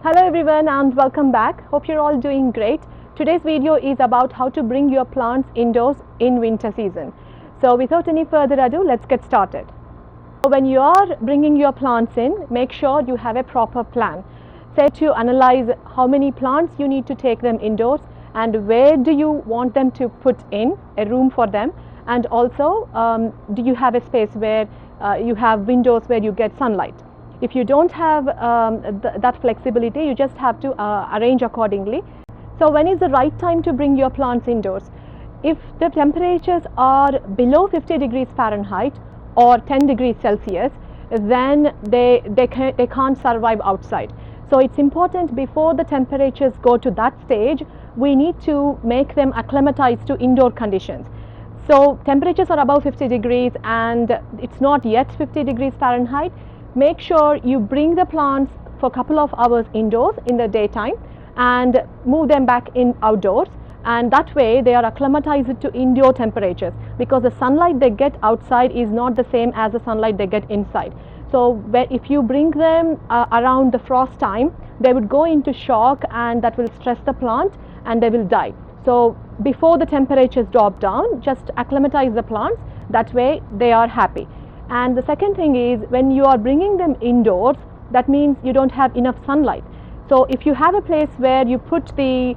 Hello everyone and welcome back. Hope you're all doing great. Today's video is about how to bring your plants indoors in winter season. So without any further ado, let's get started. When you are bringing your plants in, make sure you have a proper plan. Say to analyze how many plants you need to take them indoors and where do you want them to put in a room for them, and also do you have a space where you have windows where you get sunlight. If you don't have that flexibility, you just have to arrange accordingly. So when is the right time to bring your plants indoors? If the temperatures are below 50 degrees Fahrenheit or 10 degrees Celsius, then they can't survive outside. So it's important, before the temperatures go to that stage, we need to make them acclimatize to indoor conditions. So temperatures are above 50 degrees and it's not yet 50 degrees Fahrenheit. Make sure you bring the plants for a couple of hours indoors in the daytime and move them back in outdoors, and that way they are acclimatized to indoor temperatures, because the sunlight they get outside is not the same as the sunlight they get inside. So if you bring them around the frost time, they would go into shock and that will stress the plant and they will die. So before the temperatures drop down, just acclimatize the plants, that way they are happy. And the second thing is, when you are bringing them indoors, that means you don't have enough sunlight. So if you have a place where you put the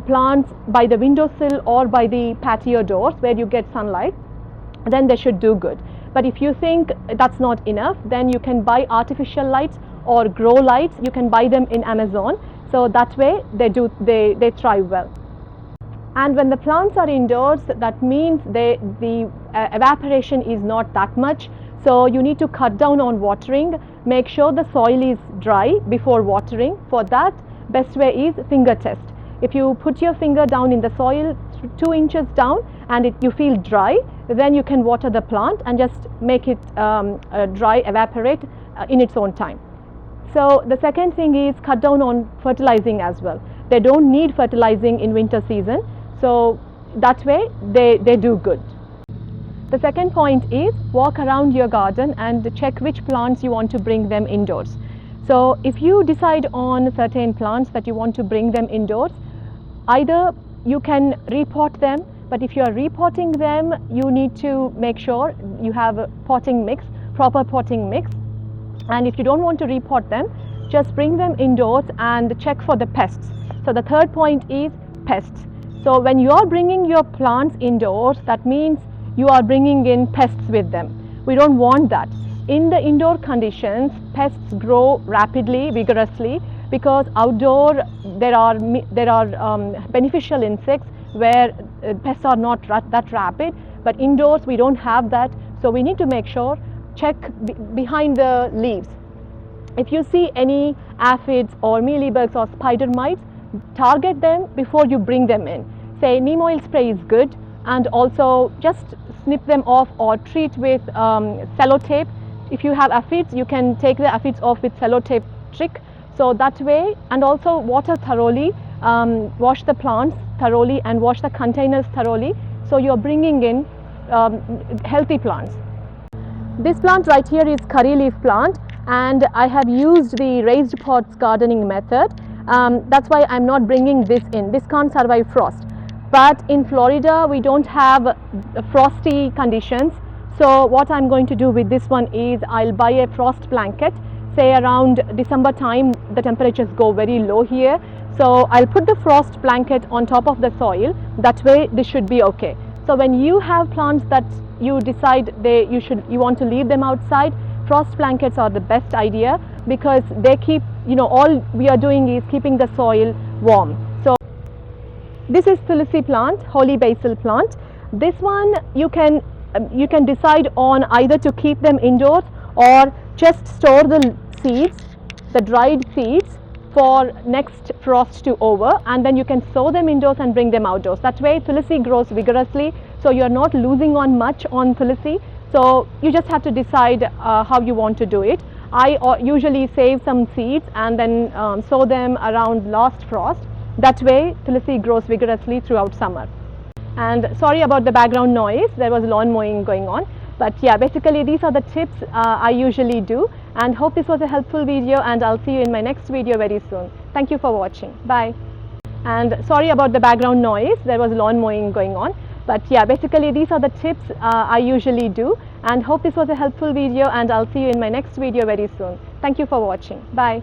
plants by the windowsill or by the patio doors where you get sunlight, then they should do good. But if you think that's not enough, then you can buy artificial lights or grow lights. You can buy them in Amazon. So that way they thrive well. And when the plants are indoors, that means the evaporation is not that much. So you need to cut down on watering. Make sure the soil is dry before watering. For that, best way is finger test. If you put your finger down in the soil 2 inches down and you feel dry, then you can water the plant and just make it dry, evaporate in its own time. So the second thing is, cut down on fertilizing as well. They don't need fertilizing in winter season, so that way they do good. The second point is, walk around your garden and check which plants you want to bring them indoors. So if you decide on certain plants that you want to bring them indoors, either you can repot them, but if you are repotting them, you need to make sure you have a potting mix, proper potting mix. And if you don't want to repot them, just bring them indoors and check for the pests. So the third point is pests. So when you are bringing your plants indoors, that means you are bringing in pests with them. We don't want that. In the indoor conditions, pests grow rapidly, vigorously, because outdoor there are beneficial insects where pests are not that rapid, but indoors we don't have that. So we need to make sure, check behind the leaves. If you see any aphids or mealybugs or spider mites, target them before you bring them in. Say neem oil spray is good, and also just snip them off or treat with sellotape. If you have aphids, you can take the aphids off with sellotape trick. So that way, and also water thoroughly, wash the plants thoroughly and wash the containers thoroughly, so you're bringing in healthy plants. This plant right here is curry leaf plant, and I have used the raised pots gardening method. That's why I'm not bringing this in. This can't survive frost. But in Florida, we don't have frosty conditions. So what I'm going to do with this one is, I'll buy a frost blanket. Say around December time, the temperatures go very low here. So I'll put the frost blanket on top of the soil. That way this should be okay. So when you have plants that you decide you want to leave them outside, frost blankets are the best idea, because they keep, all we are doing is keeping the soil warm. So this is Tulsi plant, holy basil plant. This one you can decide on either to keep them indoors or just store the seeds, the dried seeds, for next frost to over, and then you can sow them indoors and bring them outdoors. That way Tulsi grows vigorously, so you're not losing on much on Tulsi. So you just have to decide how you want to do it. I usually save some seeds and then sow them around last frost. That way Tulsi grows vigorously throughout summer. And sorry about the background noise, there was lawn mowing going on. But yeah, basically these are the tips I usually do, and hope this was a helpful video, and I'll see you in my next video very soon. Thank you for watching. Bye. And sorry about the background noise, there was lawn mowing going on. But yeah, basically these are the tips I usually do, and hope this was a helpful video, and I'll see you in my next video very soon. Thank you for watching. Bye.